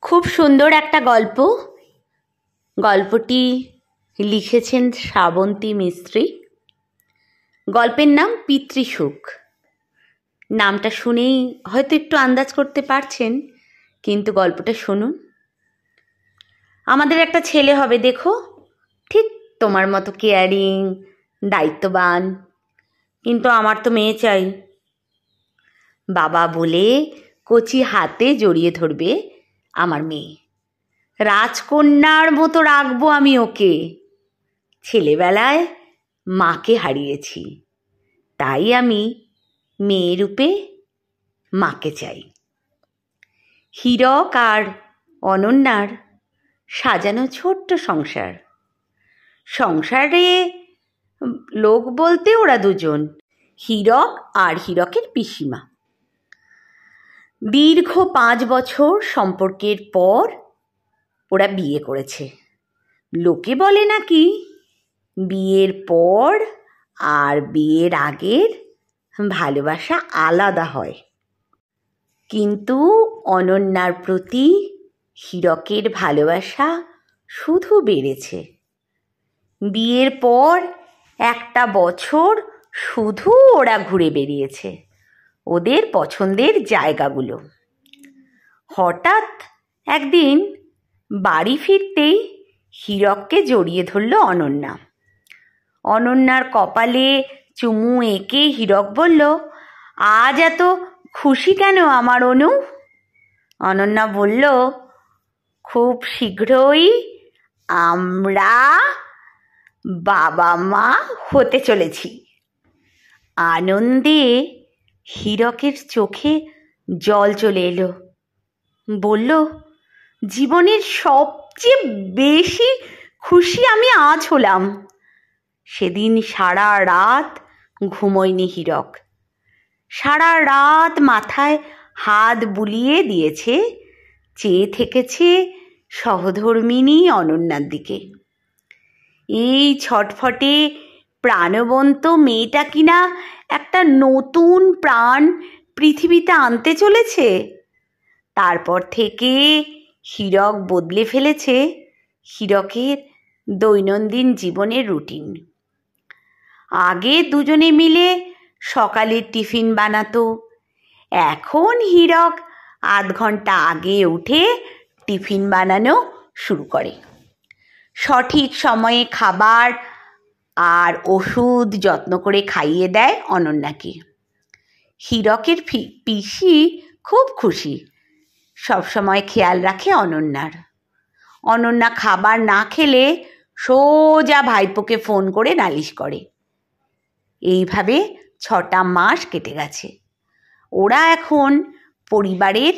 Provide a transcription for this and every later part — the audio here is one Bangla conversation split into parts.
খুব সুন্দর একটা গল্প। গল্পটি লিখেছেন শ্রাবন্তী মিস্ত্রি। গল্পের নাম পিতৃসুখ। নামটা শুনেই হয়তো একটু আন্দাজ করতে পারছেন, কিন্তু গল্পটা শুনুন। আমাদের একটা ছেলে হবে, দেখো, ঠিক তোমার মতো কেয়ারিং, দায়িত্ববান। কিন্তু আমার তো মেয়ে চাই। বাবা বলে কচি হাতে জড়িয়ে ধরবে আমার মেয়ে। রাজকন্যার মতো রাখবো আমি ওকে। ছেলেবেলায় মাকে হারিয়েছি, তাই আমি মেয়ে রূপে মাকে চাই। হীরক আর অনন্যার সাজানো ছোট্ট সংসার। সংসারে লোক বলতে ওরা দুজন, হীরক আর হীরকের পিসিমা। দীর্ঘ 5 বছর সম্পর্কের পর ওরা বিয়ে করেছে। লোকে বলে নাকি বিয়ের পর আর বিয়ের আগের ভালোবাসা আলাদা হয়। কিন্তু অনন্যার প্রতি হীরকের ভালোবাসা শুধু বেড়েছে। বিয়ের পর একটা বছর শুধু ওরা ঘুরে বেরিয়েছে ওদের পছন্দের জায়গাগুলো। হঠাৎ একদিন বাড়ি ফিরতেই হীরককে জড়িয়ে ধরল অনন্যা। অনন্যার কপালে চুমু এঁকে হীরক বলল, আজ এত খুশি কেন আমার অনু? অনন্যা বলল, খুব শীঘ্রই আমরা বাবা মা হতে চলেছি। আনন্দে হীরকের চোখে জল চলে এলো। বলল, জীবনের সবচেয়ে বেশি খুশি আমি আজ হলাম। সেদিন সারা রাত ঘুমোয়নি হীরক। সারা রাত মাথায় হাত বুলিয়ে দিয়েছে, চেয়ে থেকেছে সহধর্মিণী অনন্যার দিকে। এই ছটফটে প্রাণবন্ত মেয়েটা কিনা একটা নতুন প্রাণ পৃথিবীতে আনতে চলেছে। তারপর থেকে হীরক বদলে ফেলেছে হীরকের দৈনন্দিন জীবনের রুটিন। আগে দুজনে মিলে সকালের টিফিন বানাতো। এখন হীরক আধ ঘন্টা আগে উঠে টিফিন বানানো শুরু করে। সঠিক সময়ে খাবার আর ওষুধ যত্ন করে খাইয়ে দেয় অনন্যাকে। হীরকের পিসি খুব খুশি, সবসময় খেয়াল রাখে অনন্যার। অনন্যা খাবার না খেলে সোজা ভাইপোকে ফোন করে নালিশ করে। এইভাবে 6টা মাস কেটে গেছে। ওরা এখন পরিবারের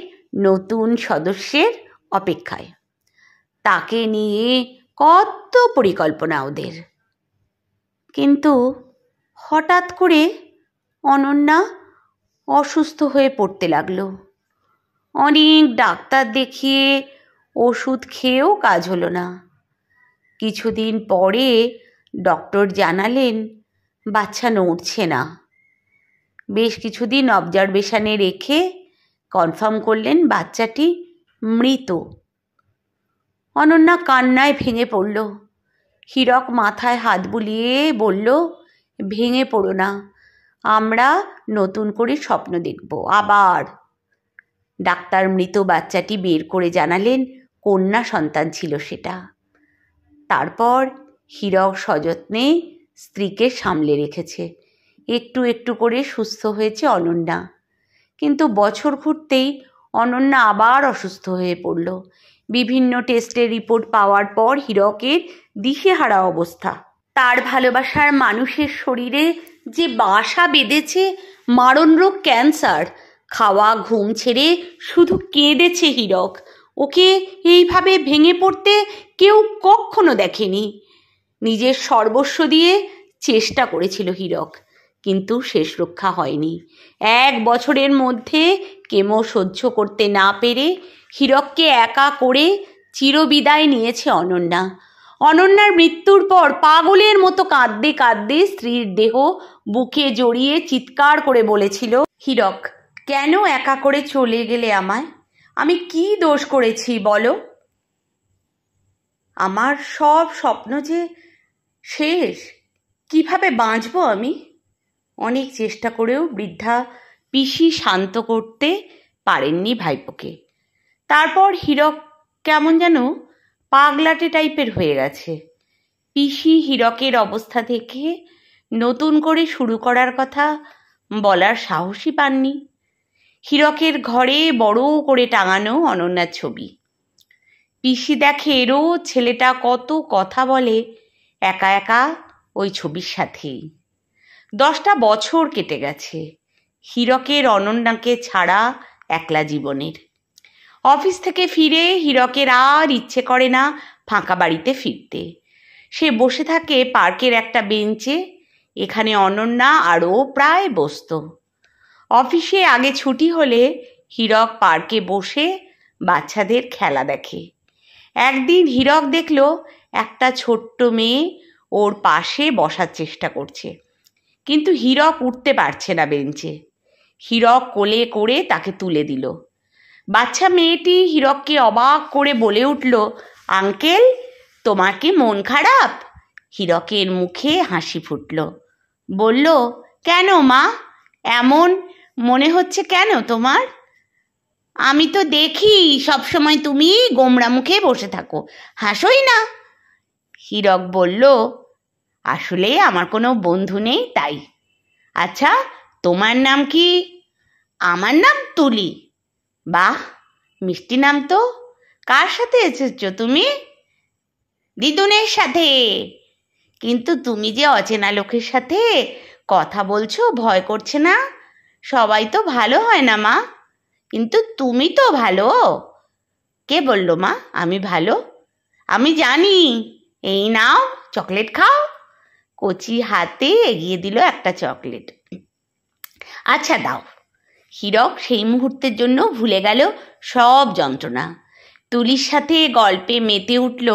নতুন সদস্যের অপেক্ষায়। তাকে নিয়ে কত পরিকল্পনা ওদের। কিন্তু হঠাৎ করে অনন্যা অসুস্থ হয়ে পড়তে লাগলো। অনেক ডাক্তার দেখিয়ে ওষুধ খেয়েও কাজ হলো না। কিছুদিন পরে ডক্টর জানালেন বাচ্চা নড়ছে না। বেশ কিছুদিন অবজারভেশনে রেখে কনফার্ম করলেন বাচ্চাটি মৃত। অনন্যা কান্নায় ভেঙে পড়ল। হীরক মাথায় হাত বুলিয়ে বলল, ভেঙে পড়ো না, আমরা নতুন করে স্বপ্ন দেখব আবার। ডাক্তার মৃত বাচ্চাটি বের করে জানালেন কন্যা সন্তান ছিল সেটা। তারপর হীরক সযত্নে স্ত্রীকে সামলে রেখেছে। একটু একটু করে সুস্থ হয়েছে অনন্যা। কিন্তু বছর ঘুরতেই অনন্যা আবার অসুস্থ হয়ে পড়ল। বিভিন্ন টেস্টের রিপোর্ট পাওয়ার পর হীরকের দিশেহারা অবস্থা। তার ভালোবাসার মানুষের শরীরে যে বাসা বেঁধেছে মারণ রোগ ক্যান্সার। খাওয়া ঘুম ছেড়ে শুধু কেঁদেছে হীরক। ওকে এইভাবে ভেঙে পড়তে কেউ কখনো দেখেনি। নিজের সর্বস্ব দিয়ে চেষ্টা করেছিল হীরক, কিন্তু শেষ রক্ষা হয়নি। 1 বছরের মধ্যে কেমো সহ্য করতে না পেরে হীরককে একা করে চিরবিদায় নিয়েছে অনন্যা। অনন্যার মৃত্যুর পর পাগলের মতো কাঁদতে কাঁদতে স্ত্রীর দেহ বুকে জড়িয়ে চিৎকার করে বলেছিল, হীরক, কেন একা করে চলে গেলে আমায়? আমি কি দোষ করেছি বলো? আমার সব স্বপ্ন যে শেষ, কিভাবে বাঁচবো আমি? অনেক চেষ্টা করেও বৃদ্ধা পিসি শান্ত করতে পারেননি ভাইপোকে। তারপর হীরক কেমন যেন পাগলাটে টাইপের হয়ে গেছে। পিসি হীরকের অবস্থা থেকে নতুন করে শুরু করার কথা বলার সাহসই পাননি। হীরকের ঘরে বড় করে টাঙানো অনন্যার ছবি। পিসি দেখে রোজ ছেলেটা কত কথা বলে একা একা ওই ছবির সাথেই। 10টা বছর কেটে গেছে হীরকের অনন্যাকে ছাড়া একলা জীবনের। অফিস থেকে ফিরে হীরকের আর ইচ্ছে করে না ফাঁকা বাড়িতে ফিরতে। সে বসে থাকে পার্কের একটা বেঞ্চে। এখানে অনন্যা আরও প্রায় বসত। অফিসে আগে ছুটি হলে হীরক পার্কে বসে বাচ্চাদের খেলা দেখে। একদিন হীরক দেখল একটা ছোট্ট মেয়ে ওর পাশে বসার চেষ্টা করছে, কিন্তু হীরক উঠতে পারছে না বেঞ্চে। হীরক কোলে করে তাকে তুলে দিল। বাচ্চা মেয়েটি হীরককে অবাক করে বলে উঠল, আঙ্কেল, তোমার কি মন খারাপ? হীরকের মুখে হাসি ফুটল। বলল, কেন মা, এমন মনে হচ্ছে কেন তোমার? আমি তো দেখি সবসময় তুমি গোমড়া মুখে বসে থাকো, হাসোই না। হীরক বলল, আসলে আমার কোনো বন্ধু নেই তাই। আচ্ছা, তোমার নাম কি? আমার নাম তুলি। বাহ, মিষ্টি নাম তো। কার সাথে এসেছো তুমি? দিদুনের সাথে। কিন্তু তুমি যে অচেনা লোকের সাথে কথা বলছো, ভয় করছে না? সবাই তো ভালো হয় না মা, কিন্তু তুমি তো ভালো। কে বললো মা আমি ভালো? আমি জানি। এই নাও, চকলেট খাও। কচি হাতে এগিয়ে দিল একটা চকলেট। আচ্ছা দাও। হীরক সেই মুহূর্তের জন্য ভুলে গেল সব যন্ত্রণা। তুলির সাথে গল্পে মেতে উঠল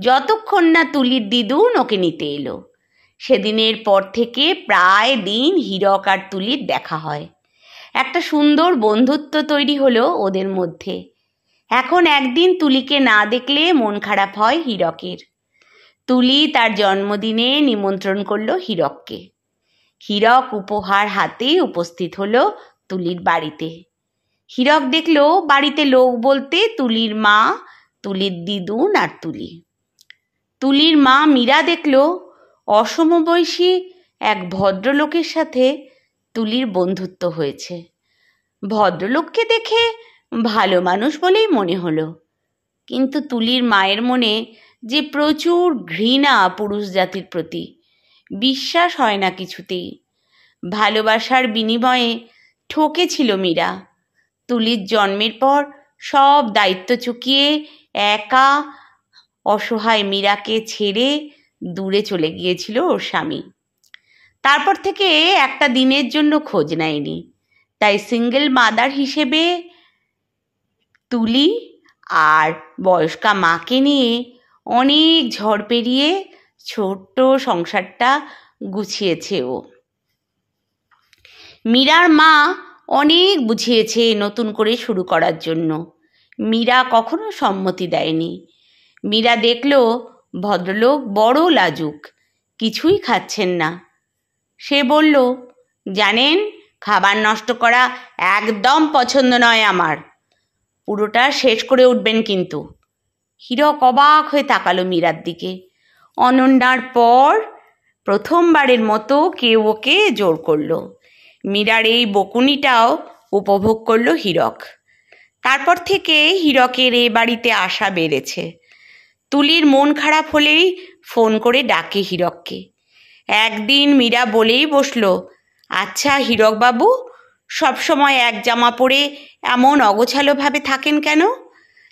যতক্ষণ না তুলির দিদুন ওকে নিতে এলো। সেদিনের পর থেকে প্রায় দিন হীরক আর তুলির দেখা হয়। একটা সুন্দর বন্ধুত্ব তৈরি হলো ওদের মধ্যে। এখন একদিন তুলিকে না দেখলে মন খারাপ হয় হীরকের। তুলি তার জন্মদিনে নিমন্ত্রণ করলো হীরককে। হীরক উপহার হাতে উপস্থিত হলো তুলির বাড়িতে। হীরক দেখলো বাড়িতে লোক বলতে তুলির মা, তুলির দিদুন আর তুলি। তুলির মা মীরা দেখলো অসমবয়সী এক ভদ্রলোকের সাথে তুলির বন্ধুত্ব হয়েছে। ভদ্রলোককে দেখে ভালো মানুষ বলেই মনে হলো, কিন্তু তুলির মায়ের মনে যে প্রচুর ঘৃণা পুরুষ জাতির প্রতি। বিশ্বাস হয় না কিছুতেই। ভালোবাসার বিনিময়ে ঠকেছিল মীরা। তুলির জন্মের পর সব দায়িত্ব চুকিয়ে একা অসহায় মীরাকে ছেড়ে দূরে চলে গিয়েছিল ওর স্বামী। তারপর থেকে একটা দিনের জন্য খোঁজ নেয়নি। তাই সিঙ্গেল মাদার হিসেবে তুলি আর বয়স্কা মাকে নিয়ে অনেক ঝড় পেরিয়ে ছোট্ট সংসারটা গুছিয়েছে ও। মীরার মা অনেক বুঝিয়েছে নতুন করে শুরু করার জন্য। মীরা কখনো সম্মতি দেয়নি। মীরা দেখল ভদ্রলোক বড় লাজুক, কিছুই খাচ্ছেন না। সে বলল, জানেন, খাবার নষ্ট করা একদম পছন্দ নয় আমার। পুরোটা শেষ করে উঠবেন কিন্তু। হীরক অবাক হয়ে তাকালো মীরার দিকে। অনন্যার পর প্রথমবারের মতো কেউ ওকে জোর করলো। মীরার এই বকুনিটাও উপভোগ করলো হীরক। তারপর থেকে হীরকের এ বাড়িতে আসা বেড়েছে। তুলির মন খারাপ হলেই ফোন করে ডাকে হীরককে। একদিন মীরা বলেই বসলো, আচ্ছা হীরকবাবু, সবসময় এক জামা পরে এমন অগোছালোভাবে থাকেন কেন?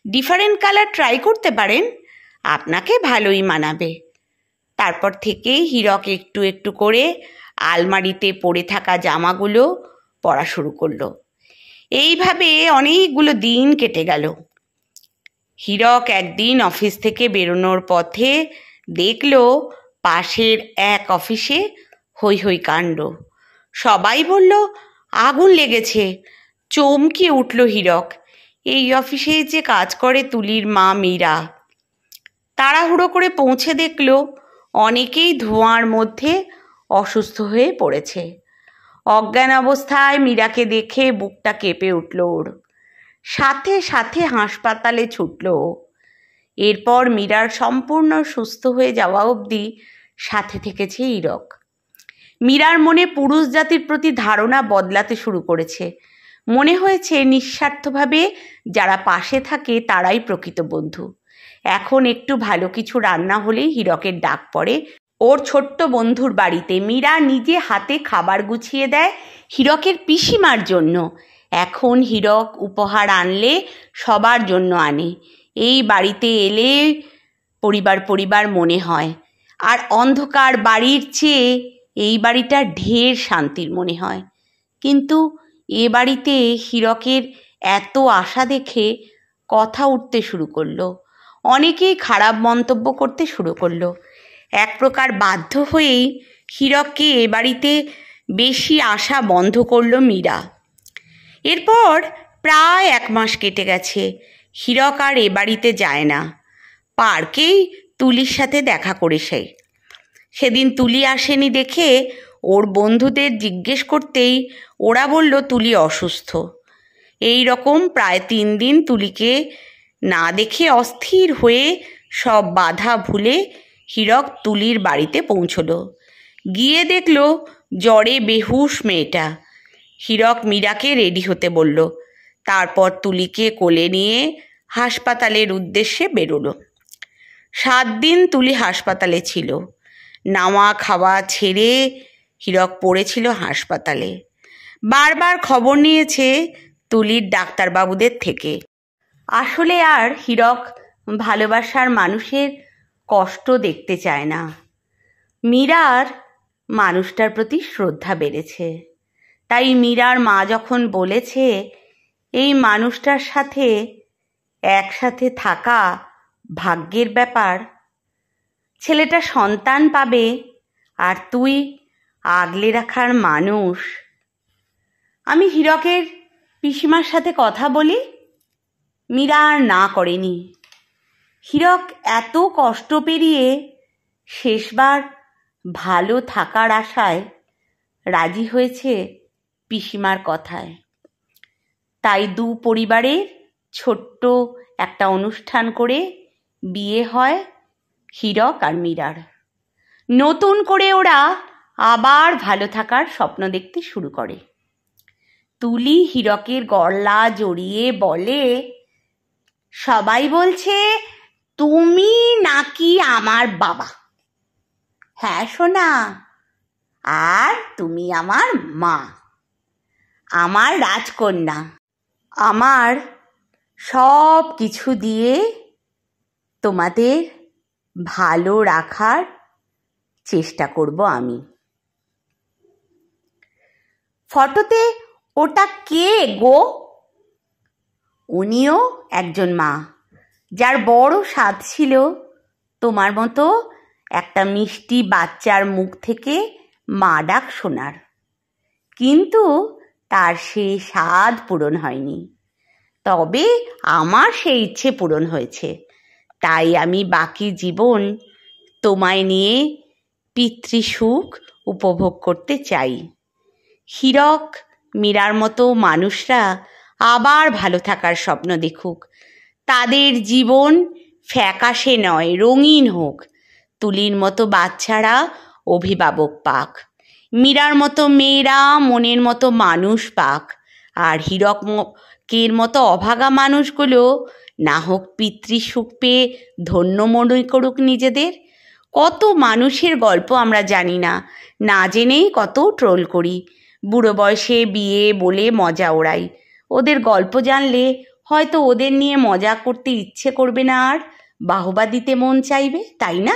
ডিফারেন্ট কালার ট্রাই করতে পারেন, আপনাকে ভালোই মানাবে। তারপর থেকেই হীরক একটু একটু করে আলমারিতে পড়ে থাকা জামাগুলো পরা শুরু করলো। এইভাবে অনেকগুলো দিন কেটে গেল। হীরক একদিন অফিস থেকে বেরোনোর পথে দেখল পাশের এক অফিসে হৈ হৈ কাণ্ড। সবাই বলল আগুন লেগেছে। চমকে উঠল হীরক। এই অফিসে যে কাজ করে তুলির মা মীরা। তাড়াহুড়ো করে পৌঁছে দেখল অনেকেই ধোঁয়ার মধ্যে অসুস্থ হয়ে পড়েছে। অজ্ঞান অবস্থায় মীরাকে দেখে বুকটা কেঁপে উঠল ওর। সাথে সাথে হাসপাতালে ছুটল। এরপর মীরার সম্পূর্ণ সুস্থ হয়ে যাওয়া অবধি সাথে থেকেছে হীরক। মীরার মনে পুরুষ জাতির প্রতি ধারণা বদলাতে শুরু করেছে। মনে হয়েছে নিঃস্বার্থভাবে যারা পাশে থাকে তারাই প্রকৃত বন্ধু। এখন একটু ভালো কিছু রান্না হলেই হীরকের ডাক পড়ে ওর ছোট্ট বন্ধুর বাড়িতে। মীরা নিজে হাতে খাবার গুছিয়ে দেয় হীরকের পিসিমার জন্য। এখন হীরক উপহার আনলে সবার জন্য আনে। এই বাড়িতে এলে পরিবার মনে হয়, আর অন্ধকার বাড়ির চেয়ে এই বাড়িটা ঢের শান্তির মনে হয়। কিন্তু এ বাড়িতে হীরকের এত আশা দেখে কথা উঠতে শুরু করলো। অনেকেই খারাপ মন্তব্য করতে শুরু করলো। এক প্রকার বাধ্য হয়েই হীরককে এ বাড়িতে বেশি আসা বন্ধ করলো মীরা। এরপর প্রায় 1 মাস কেটে গেছে। হীরক আর এ বাড়িতে যায় না। পার্কেই তুলির সাথে দেখা করে সেদিন তুলি আসেনি দেখে ওর বন্ধুদের জিজ্ঞেস করতেই ওরা বলল তুলি অসুস্থ। এই রকম প্রায় 3 দিন তুলিকে না দেখে অস্থির হয়ে সব বাধা ভুলে হীরক তুলির বাড়িতে পৌঁছলো। গিয়ে দেখল জ্বরে বেহুশ মেয়েটা। হীরক মীরাকে রেডি হতে বলল। তারপর তুলিকে কোলে নিয়ে হাসপাতালের উদ্দেশ্যে বেরোলো। 7 দিন তুলি হাসপাতালে ছিল। নাওয়া খাওয়া ছেড়ে হীরক পড়েছিল হাসপাতালে। বারবার খবর নিয়েছে তুলির ডাক্তারবাবুদের থেকে। আসলে আর হীরক ভালোবাসার মানুষের কষ্ট দেখতে চায় না। মীরার মানুষটার প্রতি শ্রদ্ধা বেড়েছে। তাই মীরার মা যখন বলেছে এই মানুষটার সাথে একসাথে থাকা ভাগ্যের ব্যাপার, ছেলেটা সন্তান পাবে আর তুই আগলে রাখার মানুষ। আমি হীরকের পিসিমার সাথে কথা বলি। মীরা আর না করেনি। হীরক এত কষ্ট পেরিয়ে শেষবার ভালো থাকার আশায় রাজি হয়েছে পিসিমার কথায়। তাই 2 পরিবারের ছোট্ট একটা অনুষ্ঠান করে বিয়ে হয় হীরক আর মীরার। নতুন করে ওরা আবার ভালো থাকার স্বপ্ন দেখতে শুরু করে। তুলি হীরকের গলা জড়িয়ে বলে, সবাই বলছে তুমি নাকি আমার বাবা। হ্যাঁ সোনা, আর তুমি আমার মা, আমার রাজকন্যা। আমার সব কিছু দিয়ে তোমাদের ভালো রাখার চেষ্টা করব আমি। ফটোতে ওটা কে গো? উনিও একজন মা, যার বড় স্বাদ ছিল তোমার মতো একটা মিষ্টি বাচ্চার মুখ থেকে মা ডাক শোনার। কিন্তু তার সেই স্বাদ পূরণ হয়নি। তবে আমার সেই ইচ্ছে পূরণ হয়েছে। তাই আমি বাকি জীবন তোমায় নিয়ে পিতৃসুখ উপভোগ করতে চাই। হীরক মীরার মতো মানুষরা আবার ভালো থাকার স্বপ্ন দেখুক। তাদের জীবন ফ্যাকাশে নয়, রঙিন হোক। তুলির মতো বাচ্চারা অভিভাবক পাক, মীরার মতো মেয়েরা মনের মতো মানুষ পাক, আর হীরকের মতো অভাগা মানুষগুলো না হোক পিতৃসুখ পেয়ে ধন্য মনে করুক নিজেদের। কত মানুষের গল্প আমরা জানি না, না জেনেই কত ট্রোল করি। বুড়ো বয়সে বিয়ে বলে মজা ওড়াই। ওদের গল্প জানলে হয়তো ওদের নিয়ে মজা করতে ইচ্ছে করবে না, আর বাহবা দিতে মন চাইবে, তাই না?